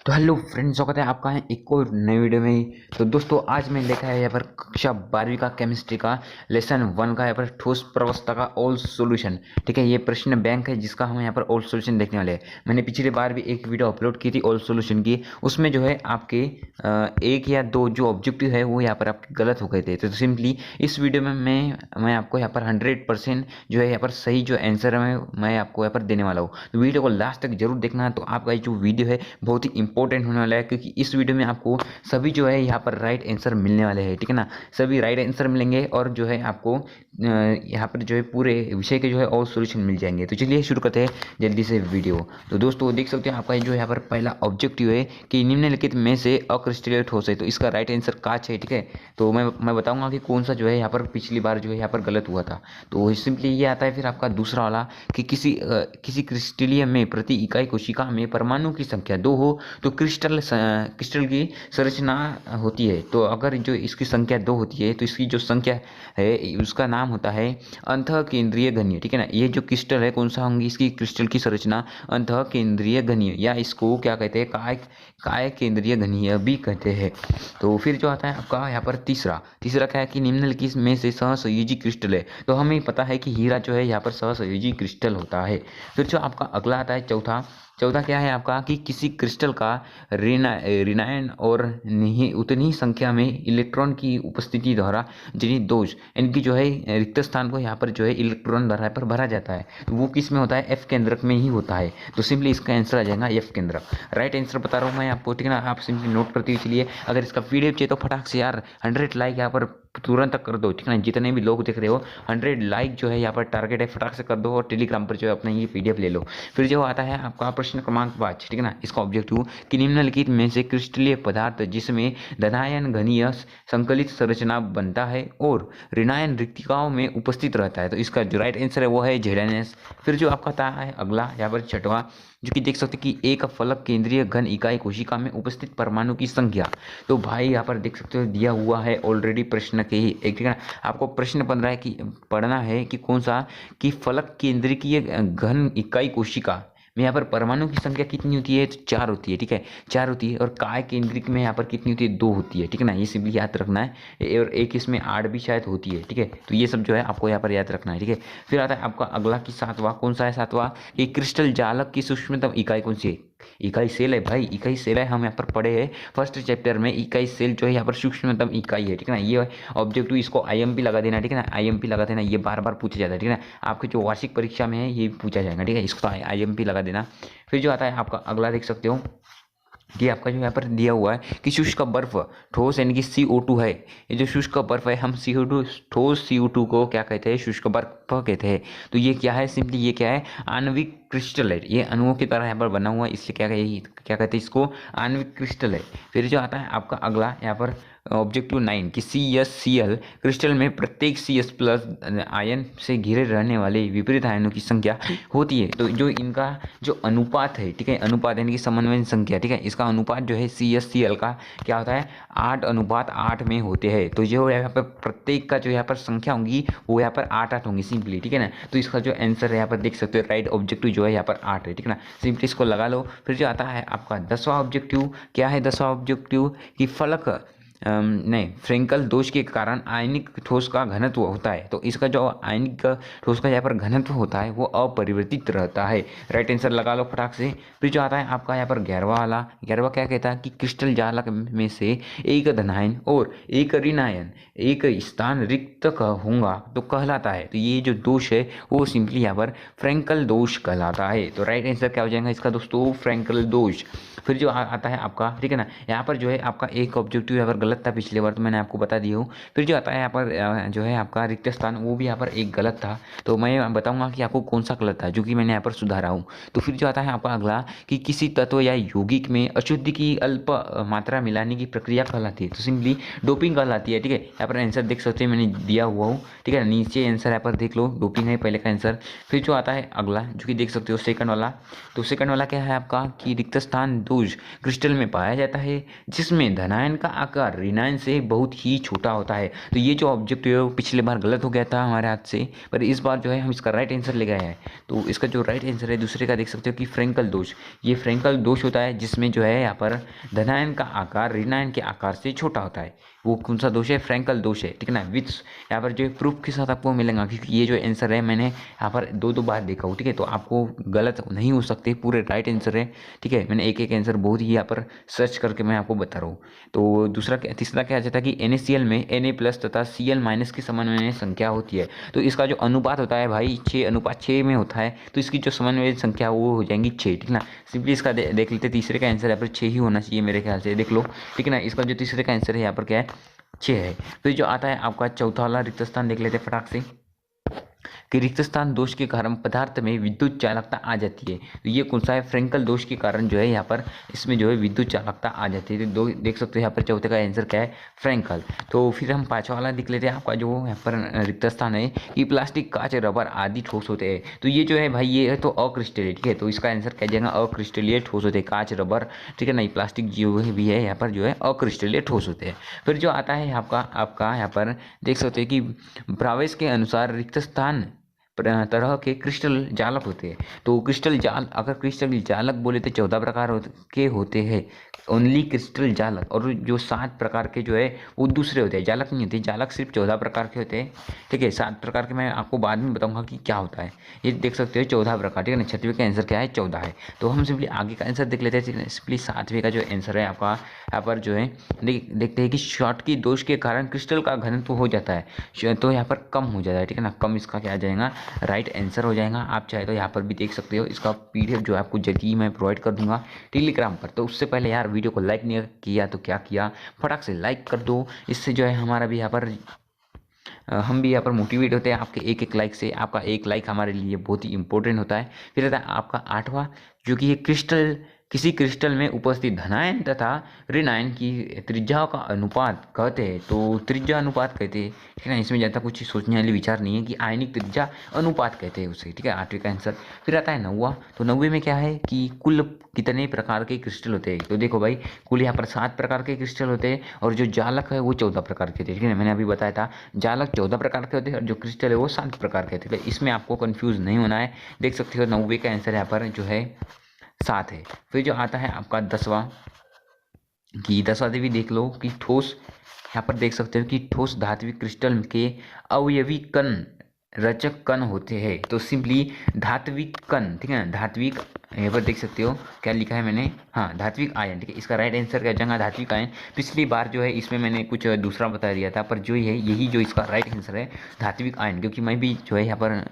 तो hello friends, स्वागत है आपका है एक और नई वीडियो में। तो दोस्तों आज मैंने देखा है यहाँ पर कक्षा 12वीं का केमिस्ट्री का लेसन 1 का यहाँ पर ठोस प्रवस्था का ऑल सॉल्यूशन। ठीक है, ये प्रश्न बैंक है जिसका हम यहाँ पर ऑल सॉल्यूशन देखने वाले हैं। मैंने पिछली बार भी एक वीडियो अपलोड की थी ऑल सॉल्यूशन की, उसमें जो है आपके एक या दो जो ऑब्जेक्टिव है वो यहाँ पर आपके गलत हो गए थे। तो सिंपली इस वीडियो में मैं आपको यहाँ पर 100% जो है यहाँ पर सही जो आंसर है मैं आपको यहाँ पर देने वाला हूँ। तो वीडियो को लास्ट तक जरूर देखना, तो आपका जो वीडियो है बहुत ही इंपॉर्टेंट होने वाला है, क्योंकि इस वीडियो में आपको सभी जो है यहाँ पर राइट आंसर मिलने वाले हैं। ठीक है ना, सभी राइट आंसर मिलेंगे और जो है आपको यहाँ पर जो है पूरे विषय के जो है और सॉल्यूशन मिल जाएंगे। तो चलिए शुरू करते हैं जल्दी से वीडियो। तो दोस्तों देख सकते हैं आपका जो यहाँ पर पहला ऑब्जेक्टिव है कि निम्नलिखित में से अक्रिस्टलीय ठोस है, तो इसका राइट आंसर कांच है। ठीक है, तो मैं बताऊंगा कि कौन सा जो है यहाँ पर पिछली बार जो है यहाँ पर गलत हुआ था। तो सिंपली ये आता है। फिर आपका दूसरा वाला कि किसी क्रिस्टलीय में प्रति इकाई कोशिका में परमाणु की संख्या 2 हो तो क्रिस्टल की संरचना होती है। तो अगर जो इसकी संख्या 2 होती है तो इसकी जो संख्या है उसका नाम होता है अंतः केंद्रीय घनीय। ठीक है ना, ये जो क्रिस्टल है कौन सा होंगी, इसकी क्रिस्टल की संरचना अंतः केंद्रीय घनीय, या इसको क्या कहते हैं, काय केंद्रीय घनीय भी कहते हैं। तो फिर जो आता है आपका यहाँ पर तीसरा क्या है कि निम्नलिखित में से सहसंयोजी क्रिस्टल है। तो हमें पता है कि हीरा जो है यहाँ पर सहसंयोजी क्रिस्टल होता है। फिर जो आपका अगला आता है चौथा क्या है आपका कि किसी क्रिस्टल का ऋणायन और नहीं उतनी ही संख्या में इलेक्ट्रॉन की उपस्थिति द्वारा जनित दोष, इनकी जो है रिक्त स्थान को यहाँ पर जो है इलेक्ट्रॉन द्वारा पर भरा जाता है। तो वो किस में होता है, एफ केंद्रक में ही होता है। तो सिंपली इसका आंसर आ जाएगा एफ केंद्रक। राइट आंसर बता रहा हूँ मैं आपको। ठीक है ना, आप सिंपली नोट करते हुए चलिए। अगर इसका पीडीएफ चाहिए तो फटाक से यार 100 लाइक यहाँ पर तुरंत कर दो। ठीक है ना, जितने भी लोग देख रहे हो 100 लाइक जो है यहाँ पर टारगेट है, फटाक से कर दो और टेलीग्राम पर जो है अपना ये पीडीएफ ले लो। फिर जो आता है आपका प्रश्न क्रमांक 5। ठीक है ना, इसका ऑब्जेक्टिव कि निम्नलिखित में से क्रिस्टलीय पदार्थ जिसमें धनायन घनीय संकलित संरचना बनता है और ऋणायन रिक्तिकाओं में उपस्थित रहता है। तो इसका जो राइट आंसर है वो है ZnS। फिर जो आपका आता है अगला यहाँ पर छठवां, जो कि देख सकते हैं कि एक फलक केंद्रीय घन इकाई कोशिका में उपस्थित परमाणु की संख्या। तो भाई यहाँ पर देख सकते हो दिया हुआ है ऑलरेडी प्रश्न के ही एक। ठीक है ना, आपको प्रश्न पढ़ना है कि कौन सा कि फलक केंद्रीय घन इकाई कोशिका में यहाँ पर परमाणु की संख्या कितनी होती है, तो 4 होती है। ठीक है, 4 होती है। और काय केंद्रिक में यहाँ पर कितनी होती है, 2 होती है। ठीक है ना, ये सिंपली याद रखना है। और एक इसमें 8 भी शायद होती है। ठीक है, तो ये सब जो है आपको यहाँ पर याद रखना है। ठीक है, फिर आता है आपका अगला कि सातवां, कौन सा है सातवां, कि क्रिस्टल जालक की सूक्ष्मतम इकाई कौन सी है। इकाई सेल है भाई, इकाई सेल है। हम यहाँ पर पढ़े हैं फर्स्ट चैप्टर में, इकाई सेल जो है यहाँ पर सूक्ष्मतम इकाई है। ठीक है ना, ये ऑब्जेक्टिव इसको IMP लगा देना। ठीक है ना, IMP लगा देना, ये बार बार पूछा जाता है। ठीक है ना, आपके जो वार्षिक परीक्षा में है ये पूछा जाएगा। ठीक है, इसको IMP लगा देना। फिर जो आता है आपका अगला देख सकते हो कि आपका जो यहाँ पर दिया हुआ है कि शुष्क बर्फ ठोस यानी कि CO2 है। ये जो शुष्क बर्फ है, हम CO2 ठोस CO2 को क्या कहते हैं, शुष्क बर्फ कहते हैं। तो ये क्या है, सिंपली ये क्या है, आणविक क्रिस्टल है। ये अणुओं की तरह यहाँ पर बना हुआ है, इसलिए क्या कहते हैं इसको, आणविक क्रिस्टल है। फिर जो आता है आपका अगला यहाँ पर ऑब्जेक्टिव 9 कि CsCl क्रिस्टल में प्रत्येक CS+ आयन से घिरे रहने वाले विपरीत आयनों की संख्या होती है। तो जो इनका जो अनुपात है, ठीक है, अनुपात यानी कि समन्वय संख्या, ठीक है, इसका अनुपात जो है CsCl का क्या होता है, 8:8 में होते हैं। तो जो यहाँ पर प्रत्येक का जो यहाँ पर संख्या होंगी वो यहाँ पर 8 होंगी सिंपली। ठीक है ना, तो इसका जो आंसर है यहाँ पर देख सकते हो, राइट ऑब्जेक्टिव जो है यहाँ पर 8 है। ठीक है ना, सिंपली इसको लगा लो। फिर जो आता है आपका 10वां ऑब्जेक्टिव, क्या है 10वां ऑब्जेक्टिव कि फलक नहीं फ्रेंकल दोष के कारण आयनिक ठोस का घनत्व होता है। तो इसका जो आयनिक ठोस का यहाँ पर घनत्व होता है वो अपरिवर्तित रहता है। राइट आंसर लगा लो फटाक से। फिर जो आता है आपका यहाँ पर 11वां क्या कहता है कि क्रिस्टल जालक में से एक धनायन और एक ऋणायन एक स्थान रिक्त होगा तो कहलाता है। तो ये जो दोष है वो सिंपली यहाँ पर फ्रेंकल दोष कहलाता है। तो राइट आंसर क्या हो जाएगा इसका दोस्तों, फ्रेंकल दोष। फिर जो आता है आपका, ठीक है ना, यहाँ पर जो है आपका एक ऑब्जेक्टिव यहाँ पर गलत था पिछले बार, तो मैंने आपको बता दिया हूँ। फिर जो आता है यहाँ पर जो है आपका रिक्त स्थान, वो भी यहाँ पर एक गलत था। तो मैं बताऊंगा कि आपको कौन सा गलत था, जो कि मैंने यहाँ पर सुधारा हूँ। तो फिर जो आता है आपका अगला कि किसी तत्व या यौगिक में अशुद्धि की अल्प मात्रा मिलाने की प्रक्रिया कहलाती है। तो सिंपली डोपिंग कहलाती है। ठीक है, यहाँ पर आंसर देख सकते हैं, मैंने दिया हुआ हूँ। ठीक है, नीचे आंसर यहाँ पर देख लो, डोपिंग है पहले का आंसर। फिर जो आता है अगला, जो कि देख सकते हो सेकंड वाला, तो सेकंड वाला क्या है आपका कि रिक्त स्थान दोष क्रिस्टल में पाया जाता है जिसमें धनायन का आकार आकार रिनाइन से बहुत ही छोटा होता है। तो ये जो ऑब्जेक्ट है वो पिछले बार गलत हो गया था हमारे हाथ से, पर इस बार जो है हम इसका राइट आंसर ले गए हैं। तो इसका जो राइट आंसर है दूसरे का देख सकते हो कि फ्रेंकल दोष। ये फ्रेंकल दोष होता है जिसमें जो है यहाँ पर धनायन का आकार ऋणायन के आकार से छोटा होता है। वो कौन सा दोष है? फ्रेंकल दोष है, ठीक है ना। विथ यहाँ पर जो प्रूफ के साथ आपको मिलेगा, क्योंकि ये जो आंसर है मैंने यहाँ पर दो बार देखा हूँ, ठीक है। तो आपको गलत नहीं हो सकते, पूरे राइट आंसर है, ठीक है। मैंने एक आंसर बहुत ही यहाँ पर सर्च करके मैं आपको बता रहा हूँ। तो तीसरा क्या जाता है कि NaCl में Na+ तथा Cl- की समन्वय संख्या होती है। तो इसका जो अनुपात होता है भाई 6:6 में होता है। तो इसकी जो समन्वय संख्या वो हो जाएंगी 6, ठीक ना। सिंपली इसका देख लेते, तीसरे का आंसर यहाँ पर 6 ही होना चाहिए मेरे ख्याल से, देख लो, ठीक है ना। इसका जो तीसरे का आंसर है यहाँ पर क्या है? 6 है। फिर जो आता है आपका चौथा वाला रिक्त स्थान देख लेते फटाक से, कि रिक्त स्थान दोष के कारण पदार्थ में विद्युत चालकता आ जाती है। तो ये कौन सा है? फ्रेंकल दोष के कारण जो है यहाँ पर इसमें जो है विद्युत चालकता आ जाती है। तो दो देख सकते हो यहाँ पर चौथे का आंसर क्या है? फ्रेंकल। तो फिर हम पांचवा वाला देख लेते हैं, आपका जो यहाँ पर रिक्त स्थान है कि प्लास्टिक, कांच, रबर आदि ठोस होते हैं। तो ये जो है भाई ये है तो अक्रिस्टलीय, ठीक है। तो इसका आंसर क्या जाएगा? अक्रिस्टलीय ठोस होते हैं, कांच, रबर, ठीक है ना। प्लास्टिक जो भी है यहाँ पर जो है अक्रिस्टलीय ठोस होते हैं। फिर जो आता है आपका यहाँ पर देख सकते हैं कि प्रावेश के अनुसार रिक्त स्थान तरह के क्रिस्टल जालक होते हैं। तो क्रिस्टल जाल, अगर क्रिस्टल जालक बोले तो 14 प्रकार के होते हैं, ओनली क्रिस्टल जालक। और जो 7 प्रकार के जो है वो दूसरे होते हैं, जालक नहीं होते। जालक सिर्फ 14 प्रकार के होते हैं, ठीक है। 7 प्रकार के मैं आपको बाद में बताऊंगा कि क्या होता है। ये देख सकते हो 14 प्रकार, ठीक है ना। 6वें का आंसर क्या है? 14 है। तो हम सिंपली आगे का आंसर देख लेते हैं। सिंपली 7वें का जो आंसर है आपका यहाँ पर जो है देखते हैं कि शॉटकी दोष के कारण क्रिस्टल का घनत्व हो जाता है, तो यहाँ पर कम हो जाता है, ठीक है ना। कम इसका क्या आ जाएगा? राइट आंसर हो जाएगा। आप चाहे तो यहाँ पर भी देख सकते हो, इसका PDF जो है आपको जल्दी मैं प्रोवाइड कर दूंगा टेलीग्राम पर। तो उससे पहले यार वीडियो को लाइक नहीं किया तो क्या किया, फटाक से लाइक कर दो। इससे जो है हमारा भी यहाँ पर हम भी यहाँ पर मोटिवेट होते हैं आपके एक लाइक से। आपका एक लाइक हमारे लिए बहुत ही इंपॉर्टेंट होता है। फिर रहता है आपका 8वां, जो कि ये क्रिस्टल, किसी क्रिस्टल में उपस्थित धनायन तथा ऋणायन की त्रिज्या का अनुपात कहते हैं। तो त्रिज्या अनुपात कहते हैं, ठीक है ना। इसमें ज़्यादा कुछ सोचने वाली विचार नहीं है कि आयनिक त्रिज्या अनुपात कहते हैं उसे, ठीक है। 8वें का आंसर। फिर आता है 9वां। तो 9वें में क्या है कि कुल कितने प्रकार के क्रिस्टल होते हैं? तो देखो भाई, कुल यहाँ पर 7 प्रकार के क्रिस्टल होते हैं, और जो जालक है वो 14 प्रकार के होते हैं, ठीक है। मैंने अभी बताया था जालक 14 प्रकार के होते हैं और जो क्रिस्टल है वो 7 प्रकार के होते हैं। इसमें आपको कंफ्यूज नहीं होना है। देख सकते हो 9वें का आंसर यहाँ पर जो है 7 है। फिर जो आता है आपका 10वां, कि 10वां भी देख लो कि ठोस, यहाँ पर देख सकते हो कि ठोस धात्विक क्रिस्टल के अवयवी कण रचक कण होते हैं। तो सिंपली धात्विक कण, ठीक है ना। धात्विक, यहाँ पर देख सकते हो क्या लिखा है मैंने, हाँ, धात्विक आयन, ठीक है। इसका राइट आंसर क्या जाएगा? धात्विक आयन। पिछली बार जो है इसमें मैंने कुछ दूसरा बता दिया था, पर जो है यही जो इसका राइट आंसर है धात्विक आयन, क्योंकि मैं भी जो है यहाँ पर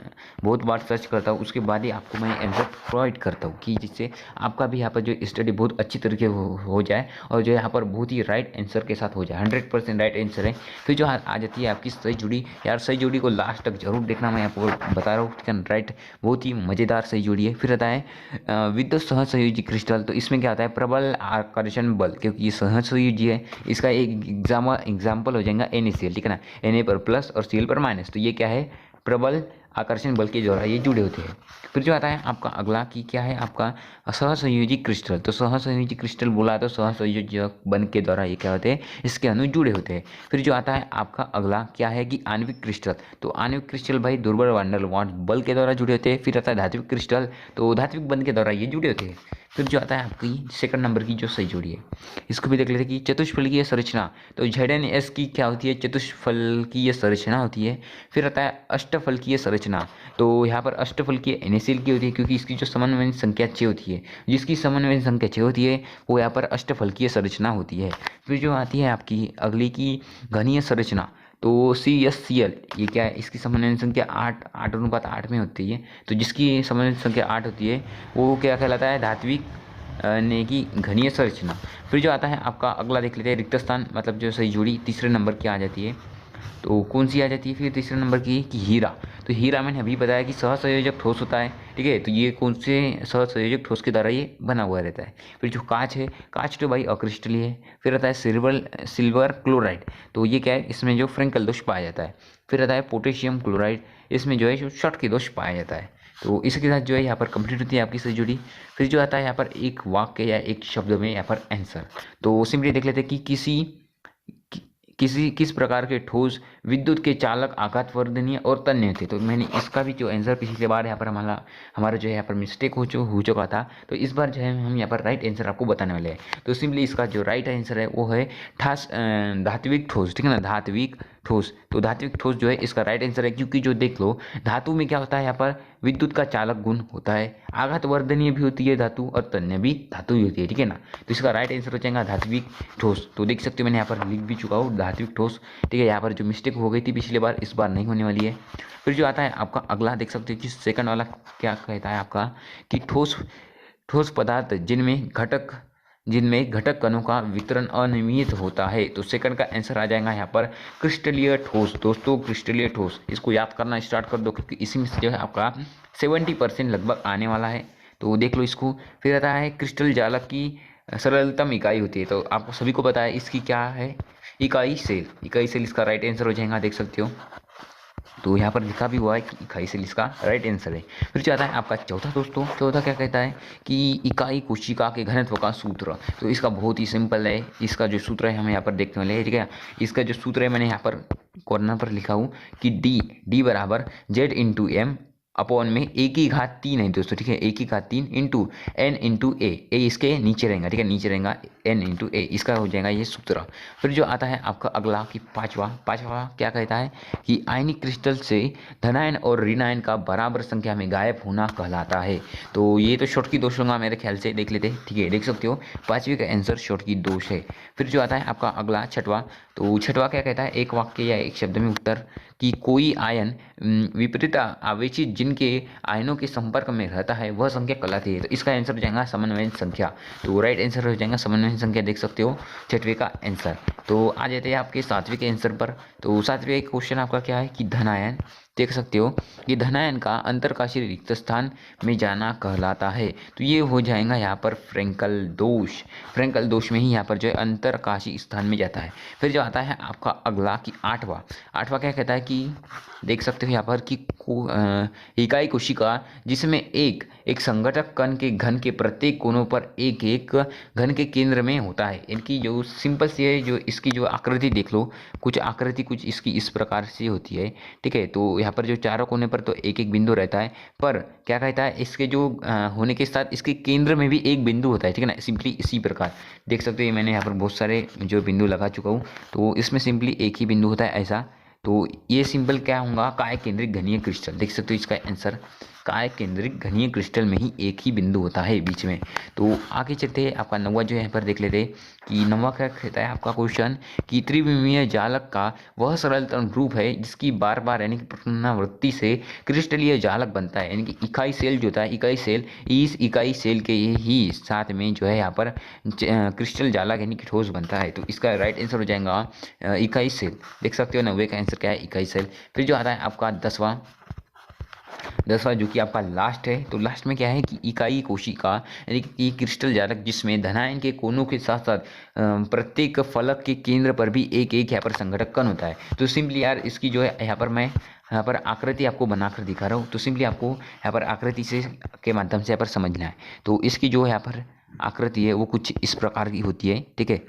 बहुत बार सर्च करता हूँ, उसके बाद ही आपको मैं आंसर प्रोवाइड करता हूँ, कि जिससे आपका भी यहाँ पर जो स्टडी बहुत अच्छी तरीके हो जाए और जो यहाँ पर बहुत ही राइट आंसर के साथ हो जाए। 100% राइट आंसर है। फिर जो आ जाती है आपकी सही जोड़ी। यार सही जोड़ी को लास्ट तक जरूर देखना, मैं आपको बता रहा हूँ, ठीक है। राइट, बहुत ही मज़ेदार सही जोड़ी है। फिर आता है विद्युत सहसंयोजी क्रिस्टल। तो इसमें क्या आता है? प्रबल आकर्षण बल, क्योंकि ये सहसंयोजी है। इसका एक एग्जाम्पल हो जाएगा NaCl, ठीक है ना। Na पर प्लस और Cl पर माइनस। तो ये क्या है? प्रबल आकर्षण बल के द्वारा ये जुड़े होते हैं। फिर जो आता है आपका अगला कि क्या है आपका सहसंयोजी क्रिस्टल। तो सहसंयोजी क्रिस्टल बोला तो सहसंयोजक बन के द्वारा ये क्या होते हैं? इसके अणु जुड़े होते हैं। फिर जो आता है आपका अगला क्या है कि आणविक क्रिस्टल। तो आणविक क्रिस्टल भाई दुर्बल वान डेर वाल्स बल के द्वारा जुड़े होते हैं। फिर आता है धात्विक क्रिस्टल, तो धात्विक बंध के द्वारा ये जुड़े होते हैं। फिर जो आता है आपकी सेकंड नंबर की जो सही जोड़ी है, इसको भी देख लेते हैं कि चतुष्फलकीय संरचना। तो ZnS की क्या होती है? चतुष्फलकीय संरचना होती है। फिर आता है अष्टफलकीय संरचना। तो यहाँ पर अष्टफलकीय NaCl की होती है, क्योंकि इसकी जो समन्वय संख्या 6 होती है। जिसकी समन्वय संख्या 6 होती है वो यहाँ पर अष्टफलकीय संरचना होती है। फिर जो आती है आपकी अगली की घनीय संरचना। तो CSCl ये क्या है? इसकी समन्वय संख्या 8:8 में होती है। तो जिसकी समन्वय संख्या 8 होती है वो क्या कहलाता है? धात्विक ने की घनीय संरचना। फिर जो आता है आपका अगला देख लेते हैं रिक्त स्थान, मतलब जो सही जोड़ी तीसरे नंबर की आ जाती है। तो कौन सी आ जाती है फिर तीसरे नंबर की? कि हीरा। तो हीरा मैंने अभी बताया कि सहसंयोजक ठोस होता है, ठीक है। तो ये कौन से सहसंयोजक ठोस के द्वारा ये बना हुआ रहता है। फिर जो कांच है, कांच तो भाई अक्रिस्टलीय है। फिर आता है सिल्वर क्लोराइड। तो ये क्या है? इसमें जो फ्रेंकल दोष पाया जाता है। फिर आता है पोटेशियम क्लोराइड, इसमें जो है जो शॉटकी दोष पाया जाता है। तो इसके साथ जो है यहाँ पर कंप्लीट होती है आपकी सही जोड़ी। फिर जो आता है यहाँ पर एक वाक्य या एक शब्द में यहाँ पर आंसर। तो सिंपली देख लेते हैं कि किसी किस प्रकार के ठोस विद्युत के चालक आघातवर्धनीय और तन्य थे। तो मैंने इसका भी जो आंसर पिछली बार यहाँ पर हमारा जो है यहाँ पर मिस्टेक हो चुका था। तो इस बार जो है हम यहाँ पर राइट आंसर आपको बताने वाले हैं। तो सिंपली इसका जो राइट आंसर है वो है धात्विक ठोस, ठीक है ना, धात्विक ठोस। तो धात्विक ठोस जो है इसका राइट आंसर है, क्योंकि जो देख लो धातु में क्या होता है, यहाँ पर विद्युत का चालक गुण होता है, आघातवर्धनीय भी होती है धातु और तन्य भी धातु ही होती है, ठीक है ना। तो इसका राइट आंसर हो जाएगा धात्विक ठोस। तो देख सकते हो मैंने यहाँ पर लिख भी चुका हूँ धात्विक ठोस, ठीक है। यहाँ पर जो मिस्टेक हो गई थी पिछली बार, इस बार नहीं होने वाली है। फिर जो आता है आपका अगला, देख सकते हो कि सेकंड वाला क्या कहता है आपका कि ठोस पदार्थ जिनमें घटक कणों का वितरण अनियमित होता है। तो सेकंड का आंसर आ जाएगा यहाँ पर क्रिस्टलीय ठोस। दोस्तों क्रिस्टलीय ठोस, इसको याद करना स्टार्ट कर दो, क्योंकि इसी में जो है आपका 70% लगभग आने वाला है। तो देख लो इसको। फिर आता है क्रिस्टल जालक की सरलतम इकाई होती है। तो आपको सभी को पता है इसकी क्या है, इकाई सेल। इकाई सेल इसका राइट आंसर हो जाएगा, देख सकते हो। तो यहाँ पर लिखा भी हुआ है कि इकाई सेल इसका राइट आंसर है। फिर जो आता है आपका चौथा, दोस्तों चौथा क्या कहता है कि इकाई कोशिका के घनत्व का सूत्र। तो इसका बहुत ही सिंपल है, इसका जो सूत्र है हमें यहाँ पर देखने वाले हैं, ठीक है। इसका जो सूत्र है मैंने यहाँ पर कॉर्नर पर लिखा हूँ कि डी बराबर Z/m अपॉन में A⁻³ है दोस्तों, ठीक है, A⁻³ इंटू N इंटू ए इसके नीचे रहेगा, ठीक है, नीचे रहेगा N इंटू ए, इसका हो जाएगा ये सूत्र। फिर जो आता है आपका अगला कि पांचवा क्या कहता है कि आयनिक क्रिस्टल से धनायन और ऋणायन का बराबर संख्या में गायब होना कहलाता है। तो ये तो शॉर्ट की दोष होगा मेरे ख्याल से, देख लेते हैं, ठीक है, देख सकते हो पांचवी का आंसर शॉर्ट की दोष है। फिर जो आता है आपका अगला छठवा, तो छठवा क्या कहता है, एक वाक्य या एक शब्द में उत्तर कि कोई आयन विपरीत आवेशित जिनके आयनों के संपर्क में रहता है वह संख्या कहलाती है। तो इसका आंसर हो जाएगा समन्वयन संख्या। तो राइट आंसर हो जाएगा समन्वयन संख्या, देख सकते हो छठवें का आंसर। तो आ जाते हैं आपके सातवें के आंसर पर। तो सातवें क्वेश्चन आपका क्या है कि धनायन, देख सकते हो कि धनायन का अंतरकाशीय रिक्त स्थान में जाना कहलाता है। तो ये हो जाएगा यहाँ पर फ्रेंकल दोष में ही यहाँ पर जो है अंतरकाशीय स्थान में जाता है। फिर जो आता है आपका अगला कि आठवां क्या कहता है कि देख सकते हो यहाँ पर कि इकाई कोशिका जिसमें एक संघटक कण के घन के प्रत्येक कोनों पर एक घन के केंद्र में होता है। इनकी जो सिंपल सी है, जो इसकी जो आकृति देख लो, कुछ आकृति कुछ इसकी इस प्रकार से होती है, ठीक है। तो यहाँ पर जो चारों कोने पर तो एक बिंदु रहता है, पर क्या कहता है इसके जो होने के साथ इसके केंद्र में भी एक बिंदु होता है, ठीक है ना। सिंपली इसी प्रकार देख सकते हो मैंने यहाँ पर बहुत सारे जो बिंदु लगा चुका हूँ, तो इसमें सिंपली एक ही बिंदु होता है ऐसा। तो ये सिंपल क्या होगा, काय केंद्रित घनीय क्रिस्टल, देख सकते हो इसका आंसर काय केंद्रित घनीय क्रिस्टल में ही एक ही बिंदु होता है बीच में। तो आगे चलते हैं आपका नौवां जो यहाँ पर देख लेते हैं कि नौवां क्या कहता है आपका क्वेश्चन कि त्रिविमीय जालक का वह सरलतम रूप है जिसकी बार बार यानी कि पुनरावृत्ति से क्रिस्टलीय जालक बनता है। यानी कि इकाई सेल जो होता है, इकाई सेल, इस इकाई सेल के ही साथ में जो है यहाँ पर क्रिस्टल जालक यानी कि ठोस बनता है। तो इसका राइट आंसर हो जाएगा इकाई सेल, देख सकते हो नौवे का आंसर क्या है, इकाई सेल। फिर जो आता है आपका दसवां जो कि आपका लास्ट है। तो लास्ट में क्या है कि इकाई कोशिका यानी कि क्रिस्टल जालक जिसमें धनायन के कोनों के साथ साथ प्रत्येक फलक के केंद्र पर भी एक यहाँ पर संघटक कण होता है। तो सिंपली यार इसकी जो है यहाँ पर मैं यहाँ पर आकृति आपको बनाकर दिखा रहा हूँ। तो सिंपली आपको यहाँ पर आकृति से के माध्यम से यहाँ पर समझना है। तो इसकी जो यहाँ पर आकृति है वो कुछ इस प्रकार की होती है, ठीक है।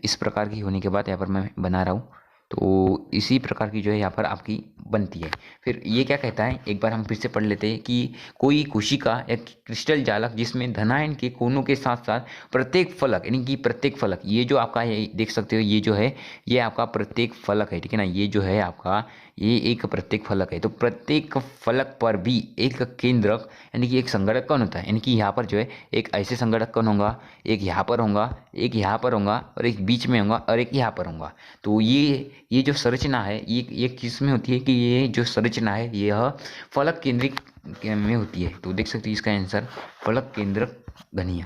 इस प्रकार की होने के बाद यहाँ पर मैं बना रहा हूँ, तो इसी प्रकार की जो है यहाँ पर आपकी बनती है। फिर ये क्या कहता है, एक बार हम फिर से पढ़ लेते हैं कि कोई कोशिका एक क्रिस्टल जालक जिसमें धनायन के कोनों के साथ साथ प्रत्येक फलक यानी कि प्रत्येक फलक, ये जो आपका है देख सकते हो ये जो है ये आपका प्रत्येक फलक है, ठीक है ना। ये जो है आपका ये एक प्रत्येक फलक है। तो प्रत्येक फलक पर भी एक केंद्रक यानी कि एक संगणक कण होता है। यानी कि यहाँ पर जो है एक ऐसे संगणक कण होगा, एक यहाँ पर होगा, एक यहाँ पर होगा और एक बीच में होगा और एक यहाँ पर होगा। तो ये जो संरचना है ये किस में होती है कि ये जो संरचना है यह फलक केंद्रिक में होती है। तो देख सकते हैं इसका आंसर फलक केंद्रक घनीय।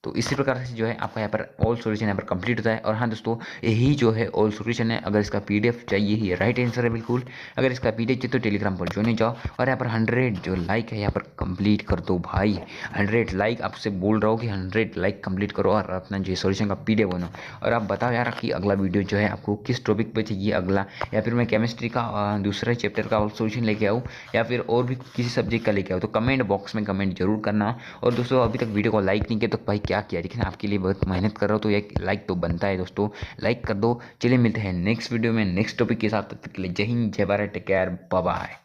तो इसी प्रकार से जो है आपका यहाँ पर ऑल सॉल्यूशन यहाँ पर कंप्लीट होता है। और हाँ दोस्तों, यही जो है ऑल सॉल्यूशन है। अगर इसका पीडीएफ चाहिए, ये राइट आंसर है बिल्कुल। अगर इसका पीडीएफ चाहिए तो टेलीग्राम पर ज्वाइन जाओ और यहाँ पर 100 जो लाइक है यहाँ पर कंप्लीट कर दो भाई। 100 लाइक आपसे बोल रहा हूँ कि 100 लाइक कंप्लीट करो और अपना जो सॉल्यूशन का पीडीएफ बनाओ। और आप बताओ यार कि अगला वीडियो जो है आपको किस टॉपिक पर चाहिए अगला, या फिर मैं केमिस्ट्री का दूसरे चैप्टर का ऑल सॉल्यूशन लेके आऊँ या फिर और भी किसी सब्जेक्ट का लेके आऊँ। तो कमेंट बॉक्स में कमेंट जरूर करना। और दोस्तों अभी तक वीडियो को लाइक नहीं किया तो भाई क्या किया, ठीक है ना। आपके लिए बहुत मेहनत कर रहा हूँ तो एक लाइक तो बनता है दोस्तों, लाइक कर दो। चलिए मिलते हैं नेक्स्ट वीडियो में नेक्स्ट टॉपिक के साथ, तब तक के लिए जय हिंद जय Bharat, take care, bye bye.